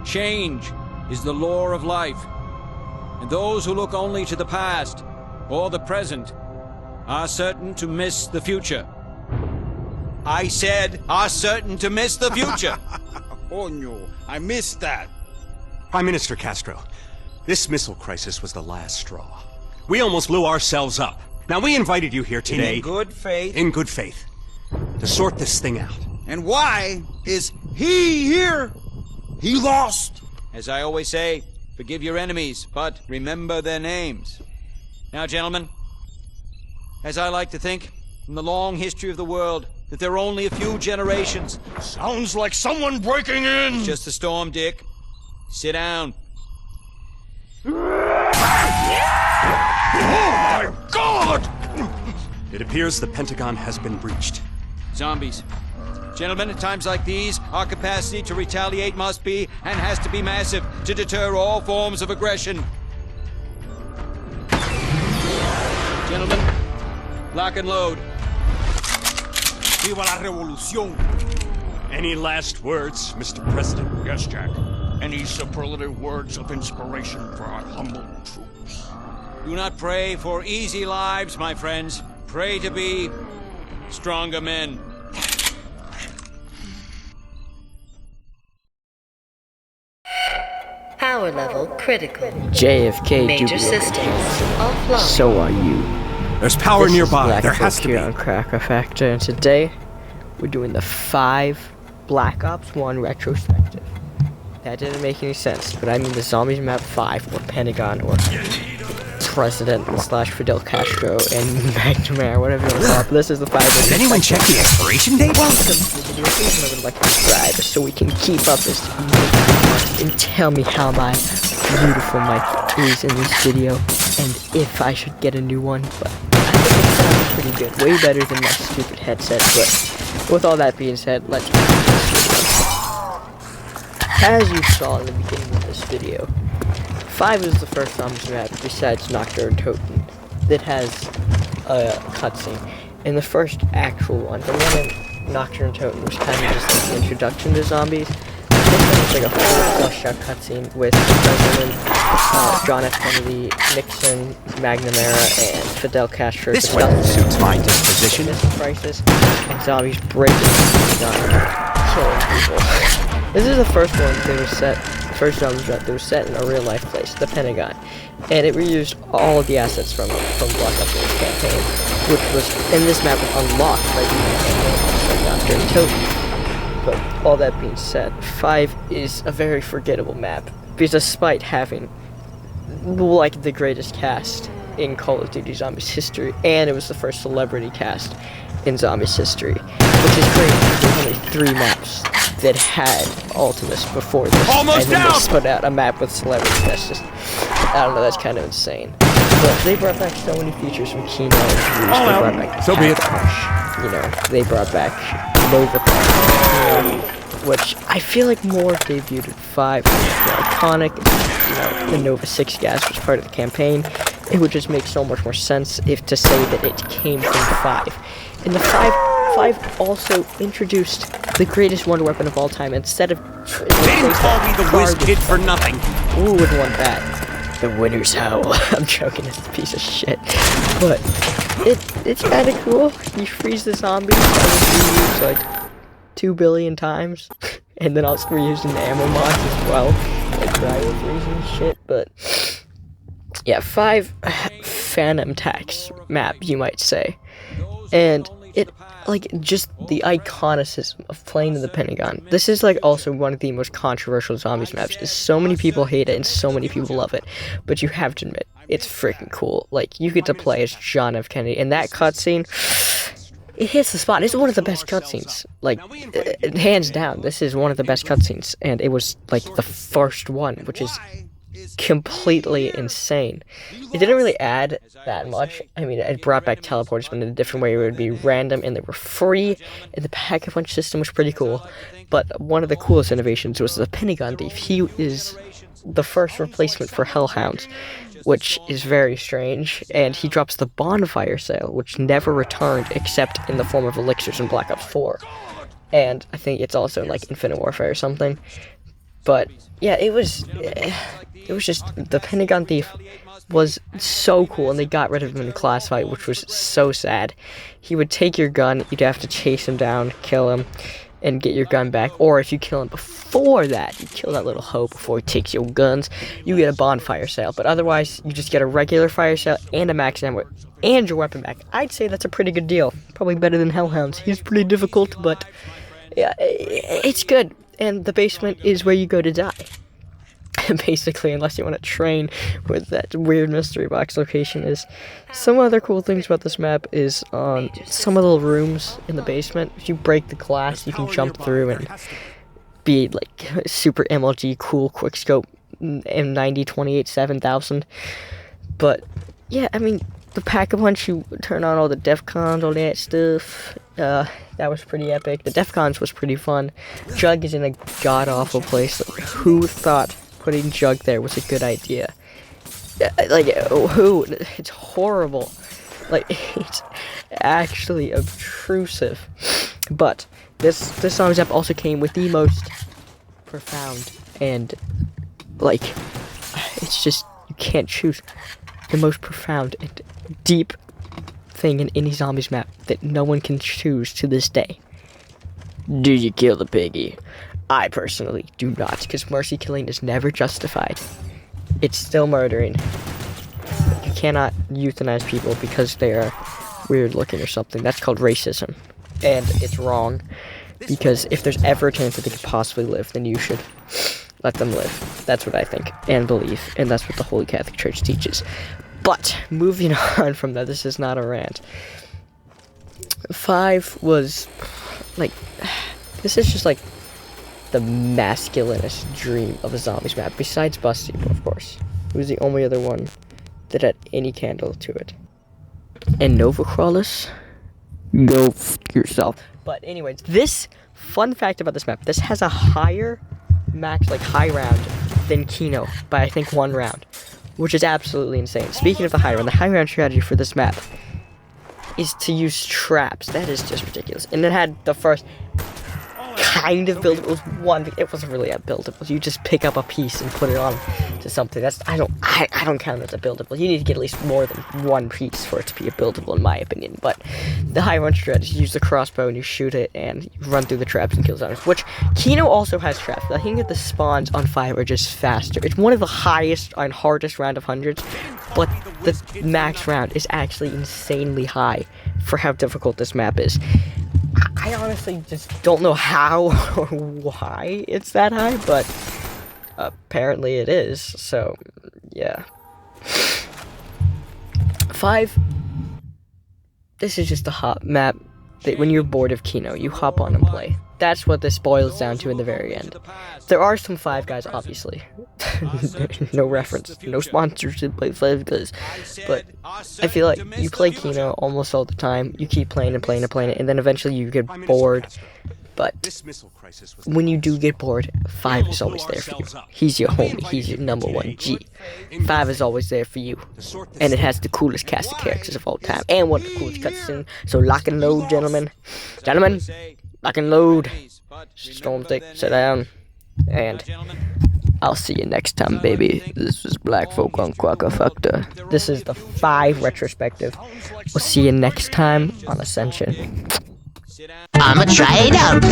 Change is the law of life, and those who look only to the past or the present are certain to miss the future. I said, are certain to miss the future. Coño, I missed that. Prime Minister Castro, this missile crisis was the last straw. We almost blew ourselves up. Now, we invited you here today... In good faith. In good faith. To sort this thing out. And why is he here? He lost. As I always say, forgive your enemies, but remember their names. Now, gentlemen, as I like to think, in the long history of the world, that there are only a few generations. Sounds like someone breaking in. Just a storm, Dick. Sit down. Oh my God! It appears the Pentagon has been breached. Zombies. Gentlemen, at times like these, our capacity to retaliate must be, and has to be, massive to deter all forms of aggression. Gentlemen, lock and load. Viva la revolución! Any last words, Mr. President? Yes, Jack. Any superlative words of inspiration for our humble troops? Do not pray for easy lives, my friends. Pray to be stronger men. Power level critical. JFK Major dubious. systems offline. So are you. There's power This is nearby. Black There has to here be. on Cracker Factor, and today we're doing the 5 Black Ops 1 retrospective. That didn't make any sense, but I mean the Zombies Map 5, or Pentagon, or President / Fidel Castro and McNamara, whatever you want to call it. But this is the 5. Did anyone check the expiration date? Welcome to the video. Please remember to like and subscribe so we can keep up this and tell me how my beautiful mic is in this video and if I should get a new one. But I think it sounds pretty good. Way better than my stupid headset. But with all that being said, let's get into this video. As you saw in the beginning of this video, 5 is the first zombies map besides Nocturne Totem that has a cutscene. And the first actual one, the one in Nocturne Totem was kind of just like an introduction to zombies. This one is like a full flushed-out cutscene with President John F. Kennedy, Nixon, McNamara, and Fidel Castro. This weapon suits my disposition. This crisis and zombies breaking into the gun, killing people. This is the first one that was set. First zombies map that was set in a real life place, the Pentagon, and it reused all of the assets from Black Ops 1's campaign, which was in this map was unlocked by the Nocturne Totem. But all that being said, 5 is a very forgettable map because despite having like the greatest cast in Call of Duty Zombies history, and it was the first celebrity cast in Zombies history, which is great because there's only 3 maps that had Ultimus before this. Almost and then down! they put out a map with celebrities. That's just, I don't know, that's kind of insane. But they brought back so many features from Kino and Cruz. They brought back So be it. Crash, you know, they brought back Nova Crash, you know, which I feel like more debuted at 5. It's iconic, you know, the Nova 6 gas was part of the campaign. It would just make so much more sense if to say that it came from 5. And the 5 also introduced the greatest wonder weapon of all time instead of... They didn't call me the whiz kid for nothing. Who would want that? The winner's howl. I'm joking, it's a piece of shit. But it's kind of cool. You freeze the zombies, that was reused like 2 billion times. And then also reused in the ammo mods as well. Like cryo freezing and shit, but... Yeah, 5 Phantom Tax map, you might say. And it, like, just the iconicism of playing in the Pentagon. This is, like, also one of the most controversial zombies maps. So many people hate it and so many people love it. But you have to admit, it's freaking cool. Like, you get to play as John F. Kennedy. And that cutscene, it hits the spot. It's one of the best cutscenes. Like, hands down, this is one of the best cutscenes. And it was, like, the first one, which is completely insane. It didn't really add that much. I mean, it brought back teleporters, but in a different way. It would be random, and they were free, and the pack-a-punch system was pretty cool. But one of the coolest innovations was the Pentagon Thief. He is the first replacement for Hellhounds, which is very strange, and he drops the bonfire sale, which never returned except in the form of elixirs in Black Ops 4. And I think it's also in, like, Infinite Warfare or something. But yeah, it was just the Pentagon Thief was so cool, and they got rid of him in a class fight, which was so sad. He would take your gun, you'd have to chase him down, kill him, and get your gun back. Or if you kill him before that, you kill that little hoe before he takes your guns, you get a bonfire sale. But otherwise, you just get a regular fire sale and a max ammo and your weapon back. I'd say that's a pretty good deal. Probably better than Hellhounds. He's pretty difficult, but yeah, it's good. And the basement is where you go to die. Basically, unless you want to train with that weird mystery box location is. Some other cool things about this map is some of the rooms in the basement. If you break the glass, you can jump through and be like super MLG cool quickscope M90 28 7000. But yeah, I mean, the pack-a-punch, you turn on all the DEFCONs, all that stuff. That was pretty epic. The DEFCONs was pretty fun. Jug is in a god-awful place. Who thought putting Jug there was a good idea? Like, who? It's horrible. Like, it's actually obtrusive. But this song's app also came with the most profound and, like, it's just, you can't choose the most profound and deep thing in any zombies map that no one can choose to this day. Do you kill the piggy? I personally do not, because mercy killing is never justified. It's still murdering. You cannot euthanize people because they are weird looking or something. That's called racism. And it's wrong, because if there's ever a chance that they could possibly live, then you should let them live. That's what I think and believe, and that's what the Holy Catholic Church teaches. But moving on from that, this is not a rant. 5 was like, this is just like the masculinist dream of a zombies map, besides Busty, of course. It was the only other one that had any candle to it. And Nova Crawlers, go f yourself. But anyways, this fun fact about this map: this has a higher max, like high round, than Kino by I think 1 round, which is absolutely insane. Speaking of the high round strategy for this map is to use traps. That is just ridiculous. And it had the first kind of buildable. It was one. It wasn't really a buildable. You just pick up a piece and put it on to something. That's I don't count it as a buildable. You need to get at least more than one piece for it to be a buildable, in my opinion. But the high run strategy, you use the crossbow and you shoot it and you run through the traps and kill zombies. Which Kino also has traps. I think that the spawns on 5 are just faster. It's one of the highest and hardest round of hundreds, but the max round is actually insanely high for how difficult this map is. I honestly just don't know how or why it's that high, but apparently it is, so yeah. 5, this is just a hop map that when you're bored of Kino, you hop on and play. That's what this boils down to in the very end. There are some 5 Guys, obviously. No reference, no sponsorship by 5 Guys. But I feel like you play Kino almost all the time. You keep playing and playing and playing it, and then eventually you get bored. But when you do get bored, 5 is always there for you. He's your homie. He's your number 1 G. 5 is always there for you. And it has the coolest cast of characters of all time. And one of the coolest cutscenes. So lock and load, gentlemen. Gentlemen, lock and load. Stormstick, sit down. And I'll see you next time, baby. This was Black Folk on Quacka Factor. This is the 5 retrospective. We'll see you next time on Ascension. I'ma try it out.